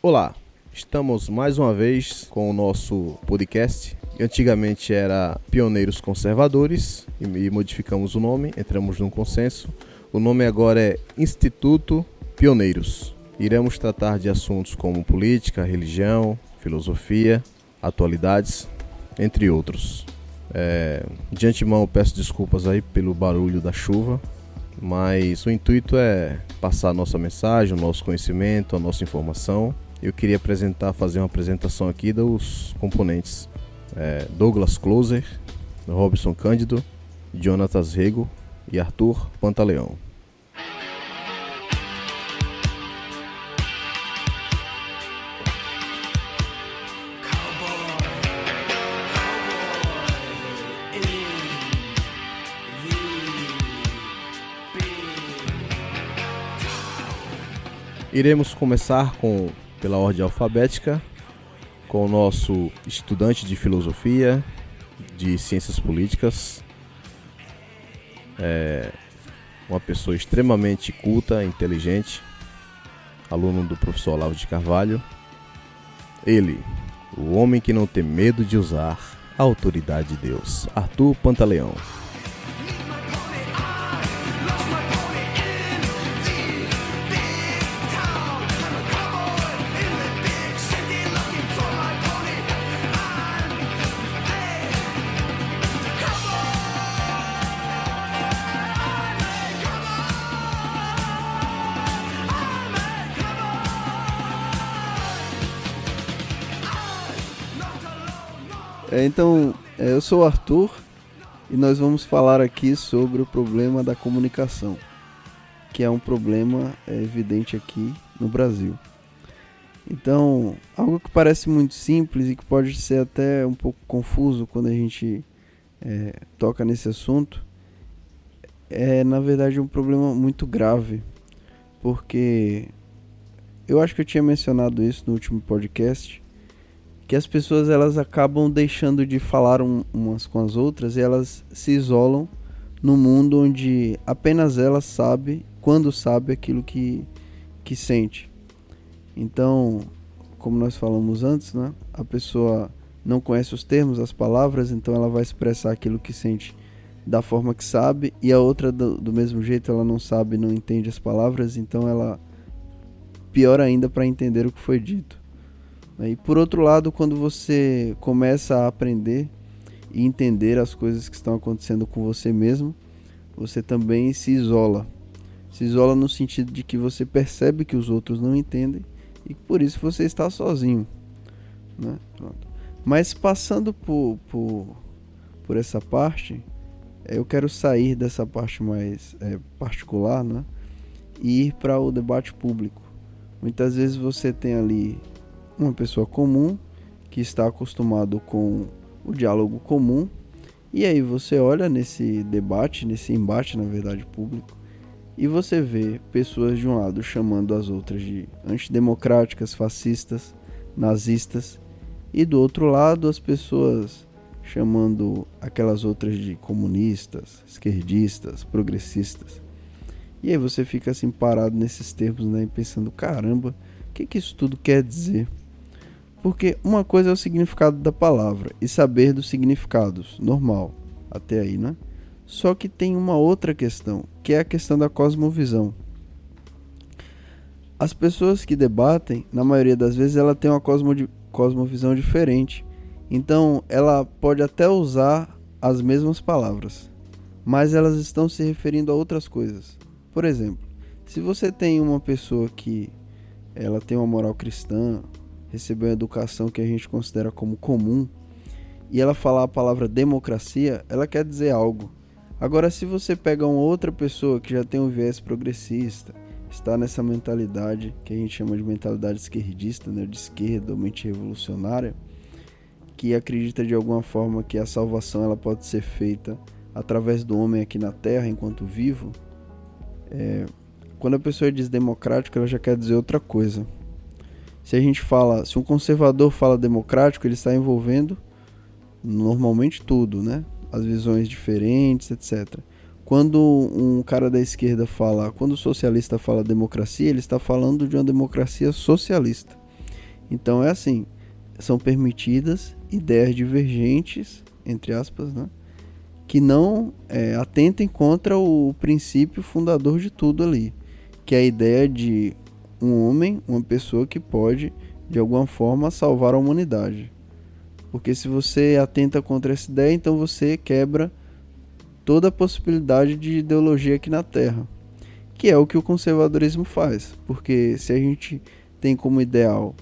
Olá, estamos mais uma vez com o nosso podcast. Antigamente era Pioneiros Conservadores e modificamos o nome, entramos num consenso. O nome agora é Instituto Pioneiros. Iremos tratar de assuntos como política, religião, filosofia, atualidades, entre outros. De antemão peço desculpas aí pelo barulho da chuva, mas o intuito é passar a nossa mensagem, o nosso conhecimento, a nossa informação. Eu queria fazer uma apresentação aqui dos componentes. Douglas Closer, Robson Cândido, Jonatas Rego e Arthur Pantaleão. Iremos começar pela ordem alfabética, com o nosso estudante de filosofia, de ciências políticas, uma pessoa extremamente culta, inteligente, aluno do professor Olavo de Carvalho. Ele, o homem que não tem medo de usar a autoridade de Deus, Arthur Pantaleão. Então, eu sou o Arthur e nós vamos falar aqui sobre o problema da comunicação, que é um problema evidente aqui no Brasil. Então, algo que parece muito simples e que pode ser até um pouco confuso quando a gente toca nesse assunto, é na verdade um problema muito grave, porque eu acho que eu tinha mencionado isso no último podcast, que as pessoas elas acabam deixando de falar umas com as outras e elas se isolam no mundo onde apenas ela sabe, quando sabe aquilo que sente. Então, como nós falamos antes, né, a pessoa não conhece os termos, as palavras, então ela vai expressar aquilo que sente da forma que sabe, e a outra do mesmo jeito ela não sabe, não entende as palavras, então ela pior ainda para entender o que foi dito. E por outro lado, quando você começa a aprender e entender as coisas que estão acontecendo com você mesmo, você também se isola. Se isola no sentido de que você percebe que os outros não entendem e por isso você está sozinho, né? Pronto. Mas passando por essa parte, eu quero sair dessa parte mais particular, né? E ir para o debate público. Muitas vezes você tem ali uma pessoa comum que está acostumado com o diálogo comum, e aí você olha nesse debate, nesse embate, na verdade, público, e você vê pessoas de um lado chamando as outras de antidemocráticas, fascistas, nazistas, e do outro lado as pessoas chamando aquelas outras de comunistas, esquerdistas, progressistas. E aí você fica assim parado nesses termos, né, e pensando, caramba, o que isso tudo quer dizer? Porque uma coisa é o significado da palavra e saber dos significados, normal, até aí, né? Só que tem uma outra questão, que é a questão da cosmovisão. As pessoas que debatem, na maioria das vezes, ela tem uma cosmovisão diferente. Então, ela pode até usar as mesmas palavras, mas elas estão se referindo a outras coisas. Por exemplo, se você tem uma pessoa que ela tem uma moral cristã, recebeu uma educação que a gente considera como comum, e ela falar a palavra democracia, ela quer dizer algo. Agora, se você pega uma outra pessoa que já tem um viés progressista, está nessa mentalidade que a gente chama de mentalidade esquerdista, né, de esquerda, ou mente revolucionária, que acredita de alguma forma que a salvação ela pode ser feita através do homem aqui na Terra enquanto vivo, quando a pessoa diz democrático, ela já quer dizer outra coisa. Se um conservador fala democrático, ele está envolvendo normalmente tudo, né? As visões diferentes, etc. Quando um cara da esquerda quando o socialista fala democracia, ele está falando de uma democracia socialista. Então é assim, são permitidas ideias divergentes, entre aspas, né? Que não atentem contra o princípio fundador de tudo ali, que é a ideia de um homem, uma pessoa que pode, de alguma forma, salvar a humanidade. Porque se você atenta contra essa ideia, então você quebra toda a possibilidade de ideologia aqui na Terra, que é o que o conservadorismo faz. Porque se a gente tem como ideal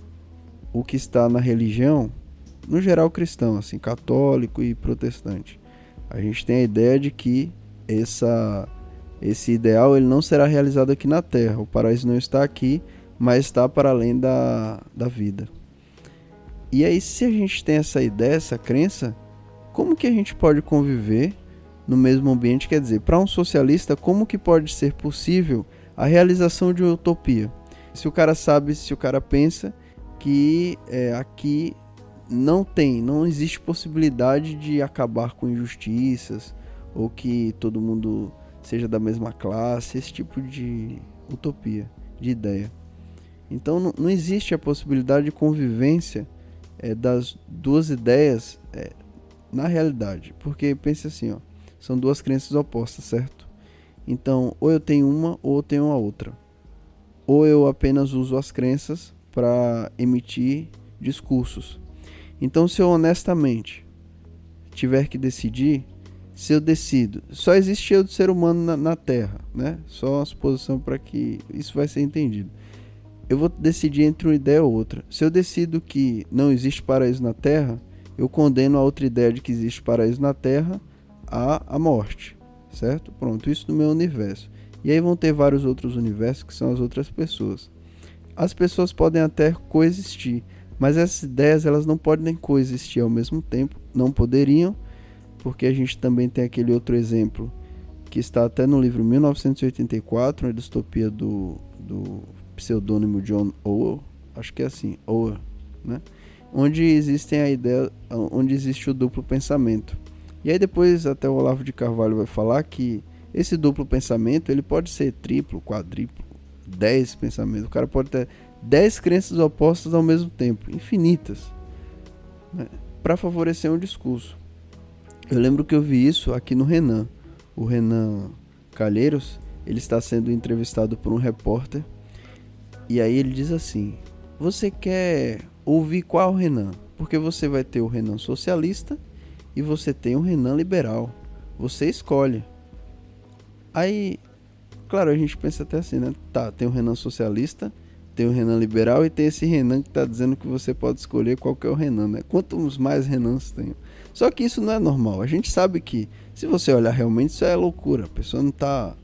o que está na religião, no geral cristão, assim, católico e protestante, a gente tem a ideia de que esse ideal ele não será realizado aqui na Terra. O paraíso não está aqui, mas está para além da vida. E aí, se a gente tem essa ideia, essa crença, como que a gente pode conviver no mesmo ambiente? Quer dizer, para um socialista, como que pode ser possível a realização de uma utopia? Se o cara pensa que aqui não existe possibilidade de acabar com injustiças, ou que todo mundo seja da mesma classe, esse tipo de utopia, de ideia. Então não existe a possibilidade de convivência das duas ideias na realidade. Porque pense assim, são duas crenças opostas, certo? Então ou eu tenho uma ou eu tenho a outra. Ou eu apenas uso as crenças para emitir discursos. Então se eu honestamente tiver que decidir, se eu decido, só existe eu de ser humano na Terra, né? Só uma suposição para que isso vai ser entendido. Eu vou decidir entre uma ideia ou outra. Se eu decido que não existe paraíso na Terra, eu condeno a outra ideia de que existe paraíso na Terra à morte, certo? Pronto, isso no meu universo. E aí vão ter vários outros universos que são as outras pessoas. As pessoas podem até coexistir, mas essas ideias elas não podem coexistir ao mesmo tempo, não poderiam, porque a gente também tem aquele outro exemplo que está até no livro 1984, uma distopia do pseudônimo John Orwell, acho que é assim, Orwell, né? Onde existe o duplo pensamento. E aí depois até o Olavo de Carvalho vai falar que esse duplo pensamento ele pode ser triplo, quadriplo, 10 pensamentos. O cara pode ter 10 crenças opostas ao mesmo tempo, infinitas, né? Para favorecer um discurso. Eu lembro que eu vi isso aqui no Renan. O Renan Calheiros, ele está sendo entrevistado por um repórter. E aí ele diz assim: você quer ouvir qual Renan? Porque você vai ter o Renan socialista e você tem o Renan liberal. Você escolhe. Aí, claro, a gente pensa até assim, né? Tá, tem o Renan socialista, tem o Renan liberal e tem esse Renan que está dizendo que você pode escolher qual que é o Renan, né? Quantos mais Renans tem? Só que isso não é normal. A gente sabe que, se você olhar realmente, isso é loucura. A pessoa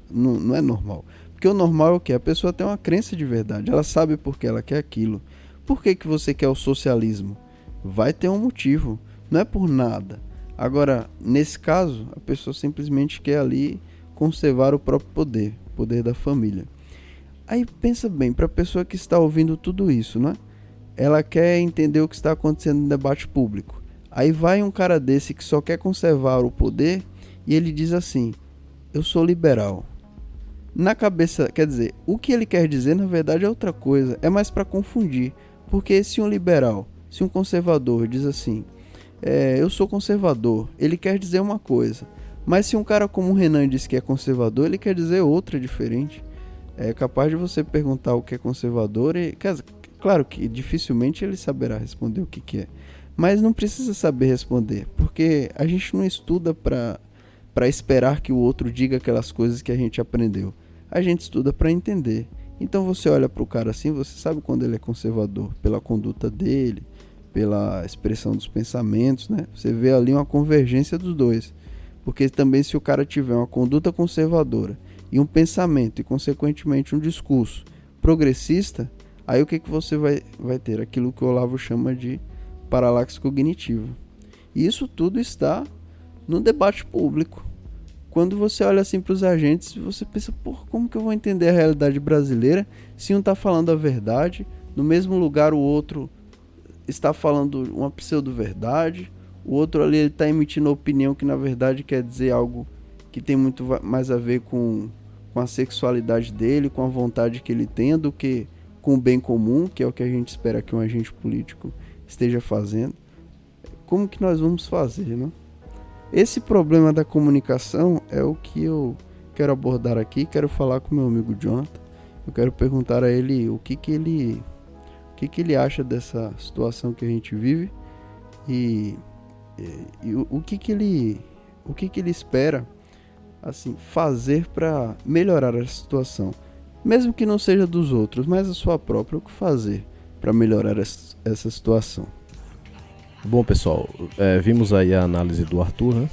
não é normal. Porque o normal é o quê? A pessoa tem uma crença de verdade. Ela sabe por que ela quer aquilo. Por que você quer o socialismo? Vai ter um motivo. Não é por nada. Agora, nesse caso, a pessoa simplesmente quer ali conservar o próprio poder. O poder da família. Aí pensa bem, para a pessoa que está ouvindo tudo isso, né? Ela quer entender o que está acontecendo no debate público. Aí vai um cara desse que só quer conservar o poder e ele diz assim: eu sou liberal. Na cabeça, quer dizer, o que ele quer dizer na verdade é outra coisa, é mais para confundir. Porque se um liberal, se um conservador diz assim, eu sou conservador, ele quer dizer uma coisa. Mas se um cara como o Renan diz que é conservador, ele quer dizer outra diferente. É capaz de você perguntar o que é conservador e, claro que dificilmente ele saberá responder o que é. Mas não precisa saber responder, porque a gente não estuda para esperar que o outro diga aquelas coisas que a gente aprendeu. A gente estuda para entender. Então você olha para o cara assim, você sabe quando ele é conservador, pela conduta dele, pela expressão dos pensamentos, né? Você vê ali uma convergência dos dois. Porque também se o cara tiver uma conduta conservadora e um pensamento e consequentemente um discurso progressista, aí o que você vai ter? Aquilo que o Olavo chama de paralaxe cognitivo. E isso tudo está no debate público. Quando você olha assim para os agentes, você pensa, como que eu vou entender a realidade brasileira se um está falando a verdade, no mesmo lugar o outro está falando uma pseudo-verdade, o outro ali está emitindo opinião que na verdade quer dizer algo que tem muito mais a ver com a sexualidade dele, com a vontade que ele tem, do que com o bem comum, que é o que a gente espera que um agente político esteja fazendo, como que nós vamos fazer, né? Esse problema da comunicação é o que eu quero abordar aqui, quero falar com meu amigo Jonathan. Eu quero perguntar a ele o que ele acha dessa situação que a gente vive e o que ele espera assim fazer para melhorar essa situação, mesmo que não seja dos outros, mas a sua própria, o que fazer para melhorar essa situação. Bom, pessoal, vimos aí a análise do Arthur, né?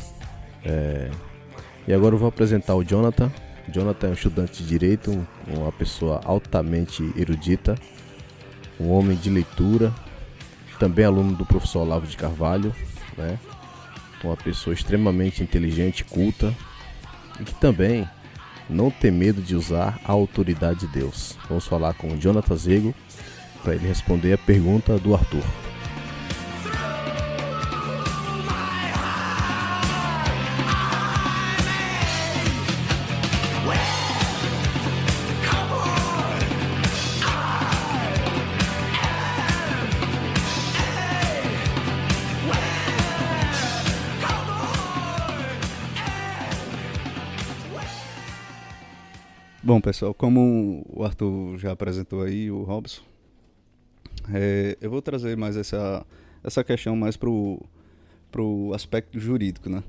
E agora eu vou apresentar o Jonathan. Jonathan é um estudante de Direito, uma pessoa altamente erudita, um homem de leitura, também aluno do professor Olavo de Carvalho, né? Uma pessoa extremamente inteligente, culta e que também não tem medo de usar a autoridade de Deus. Vamos falar com o Jonathan Zego para ele responder a pergunta do Arthur. Bom, pessoal, como o Arthur já apresentou aí, o Robson, eu vou trazer mais essa questão mais pro aspecto jurídico, né?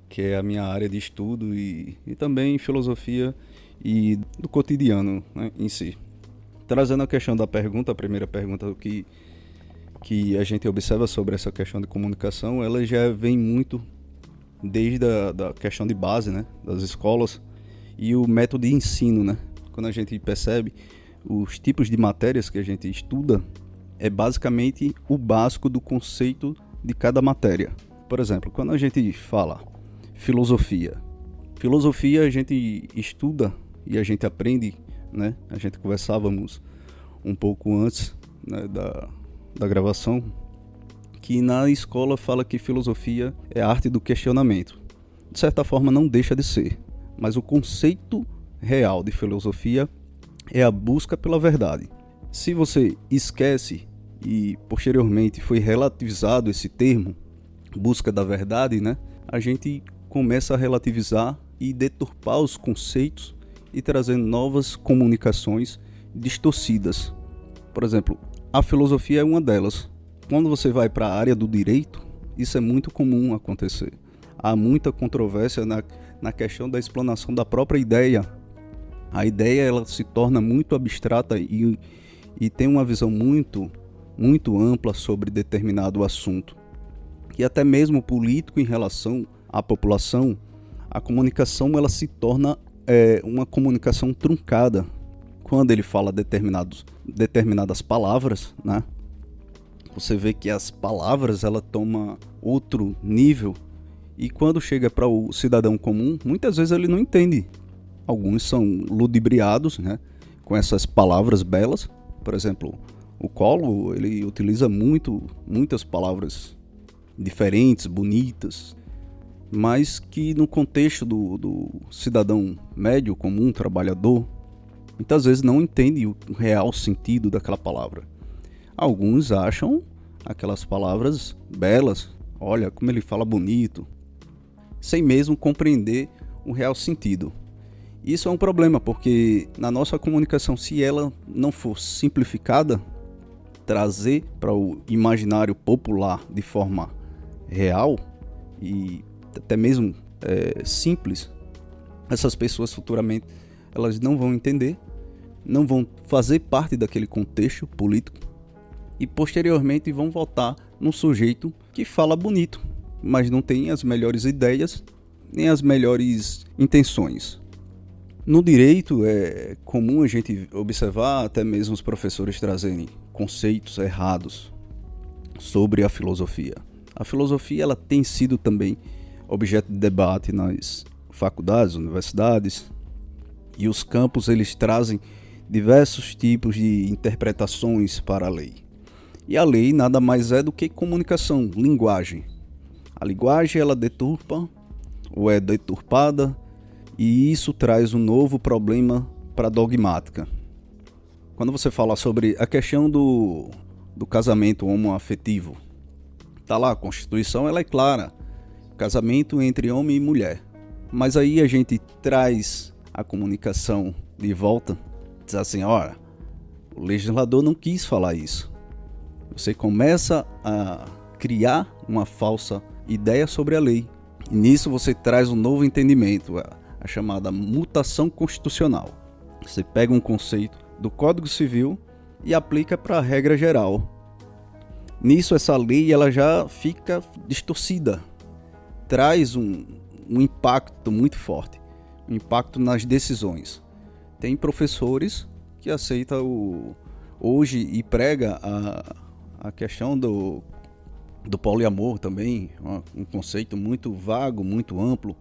Que é a minha área de estudo e também filosofia e do cotidiano, né, em si. Trazendo a questão da pergunta, a primeira pergunta que a gente observa sobre essa questão de comunicação, ela já vem muito desde da questão de base, né, das escolas, e o método de ensino, né? Quando a gente percebe os tipos de matérias que a gente estuda, é basicamente o básico do conceito de cada matéria. Por exemplo, quando a gente fala filosofia a gente estuda e a gente aprende, né? A gente conversávamos um pouco antes, né, da gravação, que na escola fala que filosofia é a arte do questionamento. De certa forma não deixa de ser. Mas o conceito real de filosofia é a busca pela verdade. Se você esquece e posteriormente foi relativizado esse termo, busca da verdade, né? A gente começa a relativizar e deturpar os conceitos e trazendo novas comunicações distorcidas. Por exemplo, a filosofia é uma delas. Quando você vai para a área do direito, isso é muito comum acontecer. Há muita controvérsia na questão da explanação da própria ideia. A ideia ela se torna muito abstrata e tem uma visão muito, muito ampla sobre determinado assunto. E até mesmo político em relação à população, a comunicação ela se torna uma comunicação truncada. Quando ele fala determinadas palavras, né? Você vê que as palavras ela tomam outro nível. E quando chega para o cidadão comum, muitas vezes ele não entende. Alguns são ludibriados, né, com essas palavras belas. Por exemplo, o Collor, ele utiliza muitas palavras diferentes, bonitas, mas que no contexto do cidadão médio, comum, trabalhador, muitas vezes não entende o real sentido daquela palavra. Alguns acham aquelas palavras belas, olha como ele fala bonito, sem mesmo compreender o real sentido. Isso é um problema, porque na nossa comunicação, se ela não for simplificada, trazer para o imaginário popular de forma real e até mesmo simples, essas pessoas futuramente elas não vão entender, não vão fazer parte daquele contexto político e posteriormente vão votar num sujeito que fala bonito, mas não tem as melhores ideias nem as melhores intenções. No direito é comum a gente observar até mesmo os professores trazerem conceitos errados sobre a filosofia. A filosofia ela tem sido também objeto de debate nas faculdades, universidades, e os campos eles trazem diversos tipos de interpretações para a lei. E a lei nada mais é do que comunicação, linguagem. A linguagem ela deturpa ou é deturpada e isso traz um novo problema para a dogmática. quando você fala sobre a questão do casamento homoafetivo, tá lá, a Constituição ela é clara, casamento entre homem e mulher. Mas aí a gente traz a comunicação de volta, diz assim, olha, o legislador não quis falar isso. Você começa a criar uma falsa ideia sobre a lei. E nisso você traz um novo entendimento, a chamada mutação constitucional. Você pega um conceito do Código Civil e aplica para a regra geral. Nisso essa lei ela já fica distorcida, traz um impacto muito forte, um impacto nas decisões. Tem professores que aceitam hoje e prega a questão do poliamor também, um conceito muito vago, muito amplo,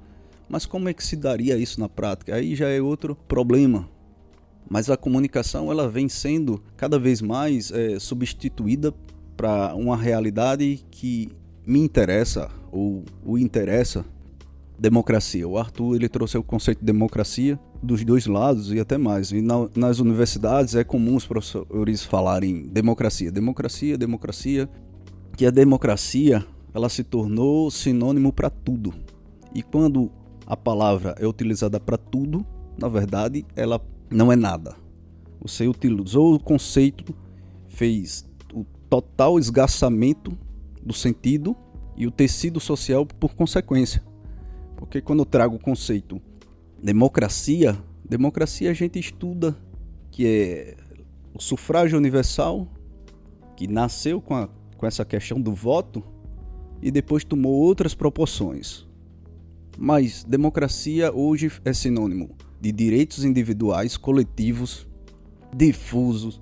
mas como é que se daria isso na prática? Aí já é outro problema. Mas a comunicação ela vem sendo cada vez mais substituída para uma realidade que me interessa ou o interessa, democracia. O Arthur ele trouxe o conceito de democracia dos dois lados e até mais. E nas universidades é comum os professores falarem democracia, democracia, democracia, que a democracia ela se tornou sinônimo para tudo. E quando a palavra é utilizada para tudo, na verdade ela não é nada. Você utilizou o conceito, fez o total esgarçamento do sentido e o tecido social por consequência. Porque quando eu trago o conceito democracia a gente estuda que é o sufrágio universal, que nasceu com essa questão do voto e depois tomou outras proporções. Mas democracia hoje é sinônimo de direitos individuais, coletivos, difusos,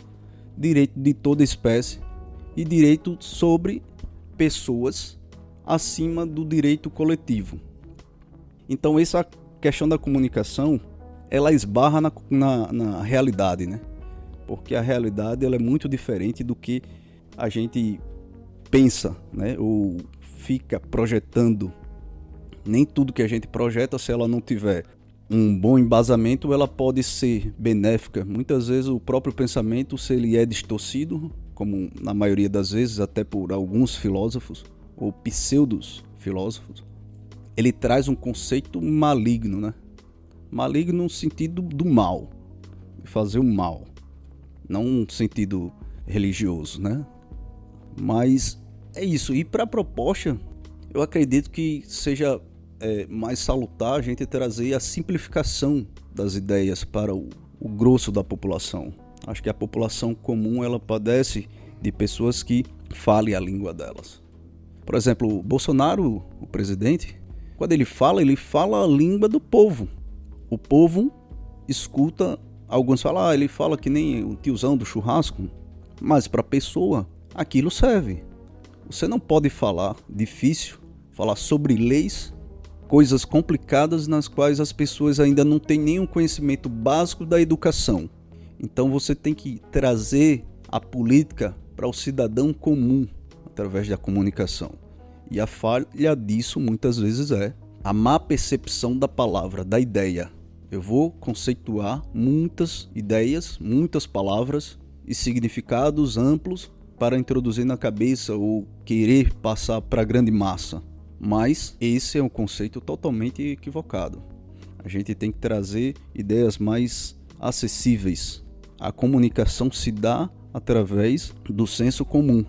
direito de toda espécie e direito sobre pessoas acima do direito coletivo. Então essa questão da comunicação, ela esbarra na realidade, né? Porque a realidade ela é muito diferente do que a gente pensa, né? Ou fica projetando. Nem tudo que a gente projeta, se ela não tiver um bom embasamento, ela pode ser benéfica. Muitas vezes o próprio pensamento, se ele é distorcido, como na maioria das vezes, até por alguns filósofos, ou pseudos filósofos, ele traz um conceito maligno, né? Maligno no sentido do mal, de fazer o mal, não no sentido religioso, né? Mas é isso. E para a proposta, eu acredito que seja mais salutar a gente trazer a simplificação das ideias para o grosso da população. Acho que a população comum ela padece de pessoas que falem a língua delas. Por exemplo, o Bolsonaro, o presidente, quando ele fala a língua do povo. O povo escuta, alguns falam, ele fala que nem o tiozão do churrasco, mas para a pessoa aquilo serve. Você não pode falar difícil, falar sobre leis, coisas complicadas nas quais as pessoas ainda não têm nenhum conhecimento básico da educação. Então você tem que trazer a política para o cidadão comum através da comunicação. E a falha disso muitas vezes é a má percepção da palavra, da ideia. Eu vou conceituar muitas ideias, muitas palavras e significados amplos para introduzir na cabeça ou querer passar para a grande massa. Mas esse é um conceito totalmente equivocado. A gente tem que trazer ideias mais acessíveis. A comunicação se dá através do senso comum.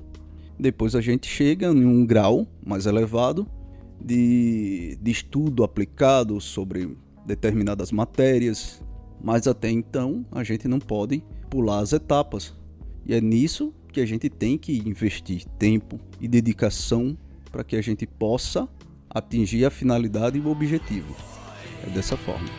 Depois a gente chega em um grau mais elevado de estudo aplicado sobre determinadas matérias, mas até então a gente não pode pular as etapas. E é nisso que a gente tem que investir tempo e dedicação para que a gente possa atingir a finalidade e o objetivo. É dessa forma.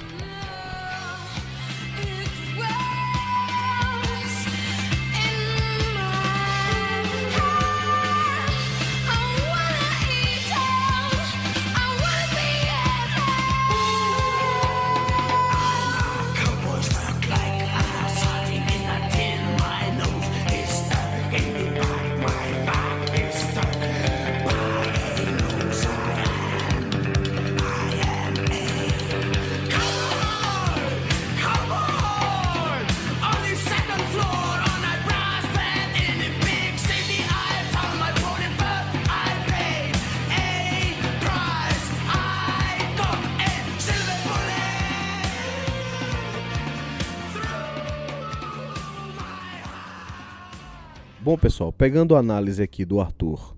Bom, pessoal, pegando a análise aqui do Arthur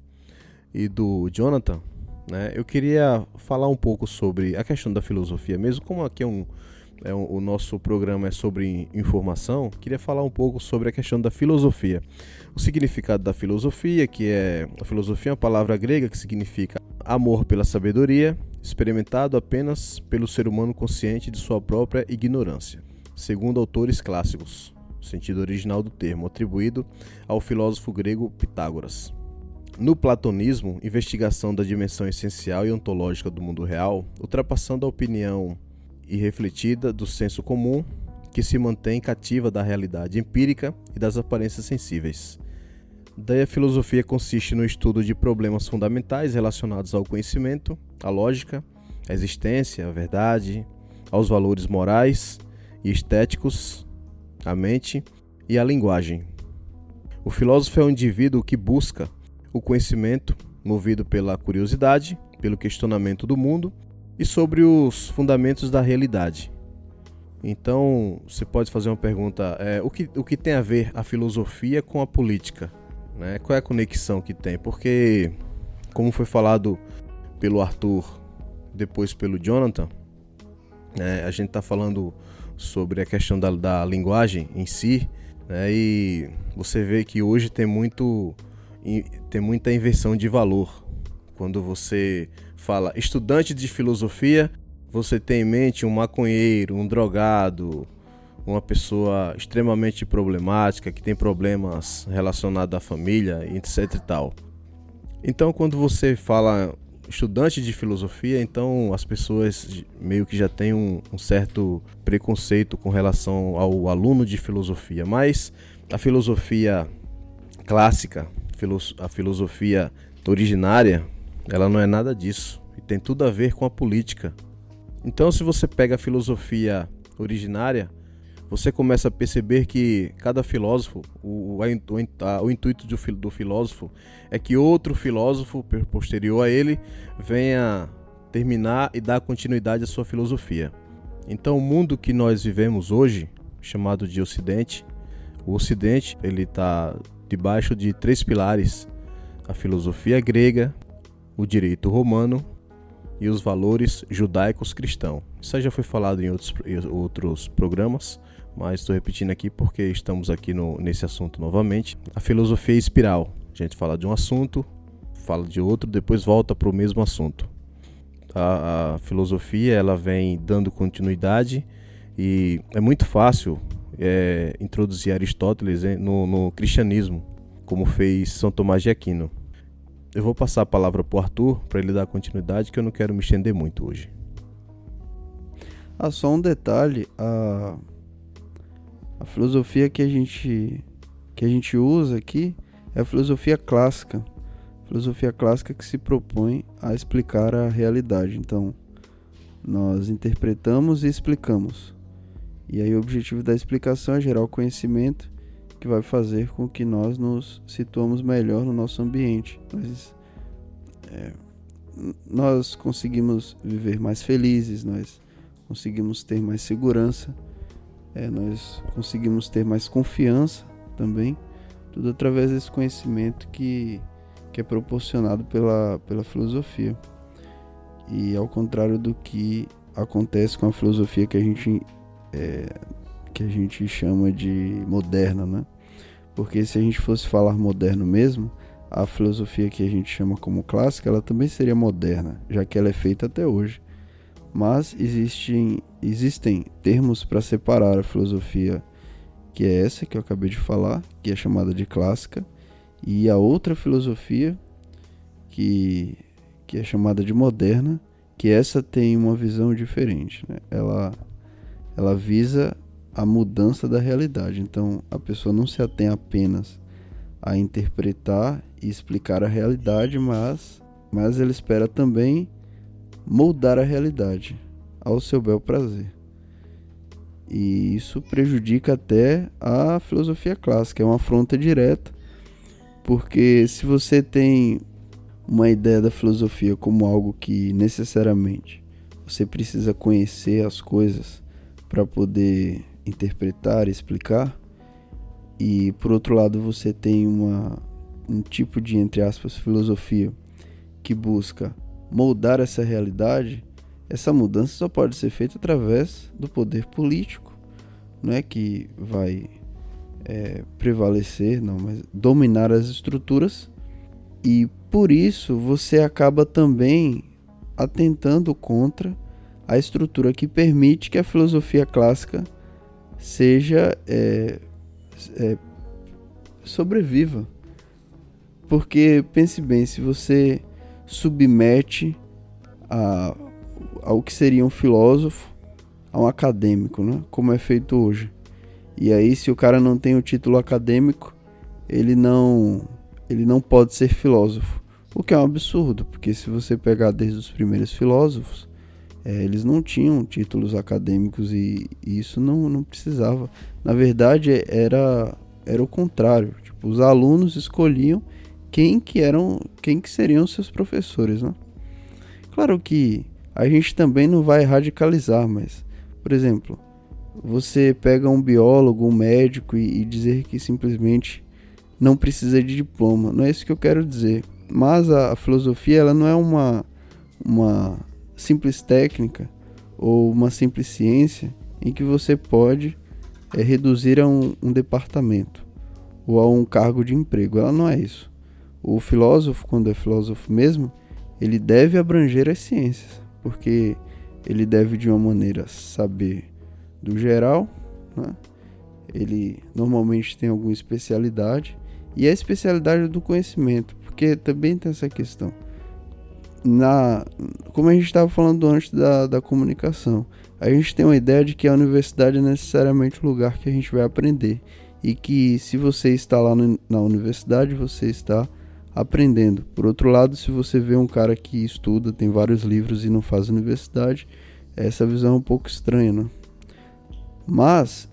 e do Jonathan, né, eu queria falar um pouco sobre a questão da filosofia mesmo, como aqui o nosso programa é sobre informação, queria falar um pouco sobre a questão da filosofia. O significado da filosofia, a filosofia é uma palavra grega que significa amor pela sabedoria, experimentado apenas pelo ser humano consciente de sua própria ignorância, segundo autores clássicos, o sentido original do termo, atribuído ao filósofo grego Pitágoras. No platonismo, investigação da dimensão essencial e ontológica do mundo real, ultrapassando a opinião irrefletida do senso comum, que se mantém cativa da realidade empírica e das aparências sensíveis. Daí a filosofia consiste no estudo de problemas fundamentais relacionados ao conhecimento, à lógica, à existência, à verdade, aos valores morais e estéticos, à mente e à linguagem. O filósofo é um indivíduo que busca o conhecimento movido pela curiosidade, pelo questionamento do mundo e sobre os fundamentos da realidade. Então, você pode fazer uma pergunta, o que tem a ver a filosofia com a política? Né? Qual é a conexão que tem? Porque, como foi falado pelo Arthur, depois pelo Jonathan, né, a gente está falando sobre a questão da linguagem em si, né, e você vê que hoje tem muita inversão de valor. Quando você fala estudante de filosofia, você tem em mente um maconheiro, um drogado, uma pessoa extremamente problemática, que tem problemas relacionados à família, etc e tal. Então, quando você fala estudante de filosofia, então as pessoas meio que já têm um certo preconceito com relação ao aluno de filosofia. Mas a filosofia clássica, a filosofia originária, ela não é nada disso e tem tudo a ver com a política. Então, se você pega a filosofia originária, você começa a perceber que cada filósofo, o intuito do filósofo é que outro filósofo posterior a ele venha terminar e dar continuidade à sua filosofia. Então, o mundo que nós vivemos hoje, chamado de Ocidente, o Ocidente ele está debaixo de 3 pilares: a filosofia grega, o direito romano e os valores judaicos cristãos. Isso aí já foi falado em outros programas, mas estou repetindo aqui porque estamos aqui nesse assunto novamente. A filosofia é espiral. A gente fala de um assunto, fala de outro, depois volta para o mesmo assunto. A filosofia ela vem dando continuidade e é muito fácil introduzir Aristóteles no cristianismo, como fez São Tomás de Aquino. Eu vou passar a palavra para o Arthur para ele dar continuidade, que eu não quero me estender muito hoje. Só um detalhe, a filosofia que a gente usa aqui é a filosofia clássica. Filosofia clássica que se propõe a explicar a realidade. Então, nós interpretamos e explicamos. E aí o objetivo da explicação é gerar o conhecimento que vai fazer com que nós nos situamos melhor no nosso ambiente. Nós conseguimos viver mais felizes, nós conseguimos ter mais segurança, nós conseguimos ter mais confiança também, tudo através desse conhecimento que é proporcionado pela filosofia. E ao contrário do que acontece com a filosofia que a gente chama de moderna, né? Porque se a gente fosse falar moderno mesmo, a filosofia que a gente chama como clássica, ela também seria moderna, já que ela é feita até hoje. Mas existem termos para separar a filosofia, que é essa que eu acabei de falar, que é chamada de clássica, e a outra filosofia, que é chamada de moderna, que essa tem uma visão diferente, né? Ela visa a mudança da realidade. Então, a pessoa não se atém apenas a interpretar e explicar a realidade, mas ela espera também moldar a realidade ao seu bel prazer. E isso prejudica até a filosofia clássica, é uma afronta direta, porque se você tem uma ideia da filosofia como algo que necessariamente você precisa conhecer as coisas para poder interpretar e explicar, e por outro lado você tem um tipo de, entre aspas, filosofia que busca moldar essa realidade, essa mudança só pode ser feita através do poder político, não é que vai prevalecer, não, mas dominar as estruturas, e por isso você acaba também atentando contra a estrutura que permite que a filosofia clássica seja sobreviva. Porque pense bem, se você submete ao que seria um filósofo a um acadêmico, né? Como é feito hoje, e aí se o cara não tem o título acadêmico, ele não pode ser filósofo, o que é um absurdo, porque se você pegar desde os primeiros filósofos, eles não tinham títulos acadêmicos e isso não precisava. Na verdade era o contrário, tipo, os alunos escolhiam quem que seriam seus professores, né? Claro que a gente também não vai radicalizar, mas, por exemplo, você pega um biólogo, um médico e dizer que simplesmente não precisa de diploma. Não é isso que eu quero dizer. Mas a filosofia, ela não é uma simples técnica ou uma simples ciência em que você pode reduzir a um departamento ou a um cargo de emprego. Ela não é isso. O filósofo, quando é filósofo mesmo, ele deve abranger as ciências, porque ele deve de uma maneira saber do geral, né? Ele normalmente tem alguma especialidade, e a especialidade do conhecimento, porque também tem essa questão. Como a gente estava falando antes da comunicação, a gente tem uma ideia de que a universidade é necessariamente o lugar que a gente vai aprender, e que se você está lá na universidade, você está aprendendo. Por outro lado, se você vê um cara que estuda, tem vários livros e não faz universidade, essa visão é um pouco estranha, né? Mas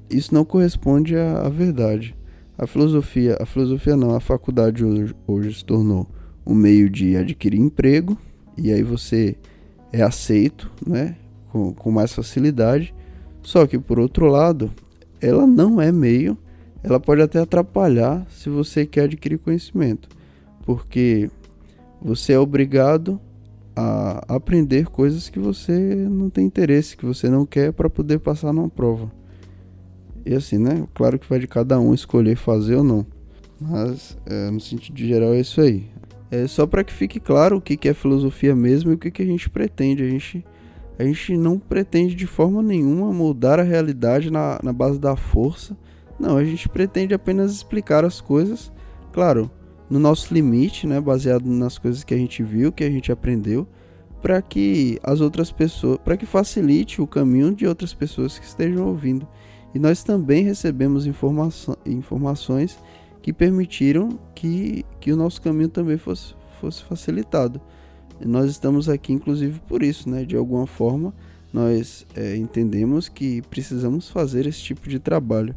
isso não corresponde à verdade. A faculdade hoje se tornou um meio de adquirir emprego, e aí você é aceito, né, com mais facilidade. Só que, por outro lado, ela não é meio, ela pode até atrapalhar se você quer adquirir conhecimento, porque você é obrigado a aprender coisas que você não tem interesse, que você não quer, para poder passar numa prova. E assim, né? Claro que vai de cada um escolher fazer ou não, mas no sentido geral é isso aí. É só para que fique claro o que é filosofia mesmo e o que a gente pretende. A gente não pretende de forma nenhuma mudar a realidade na base da força. Não, a gente pretende apenas explicar as coisas, claro, no nosso limite, né, baseado nas coisas que a gente viu, que a gente aprendeu, para que as outras pessoas, para que facilite o caminho de outras pessoas que estejam ouvindo. E nós também recebemos informações que permitiram que o nosso caminho também fosse facilitado. E nós estamos aqui, inclusive, por isso, né? De alguma forma, nós entendemos que precisamos fazer esse tipo de trabalho.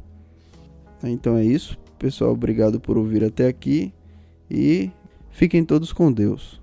Então é isso, pessoal. Obrigado por ouvir até aqui e fiquem todos com Deus.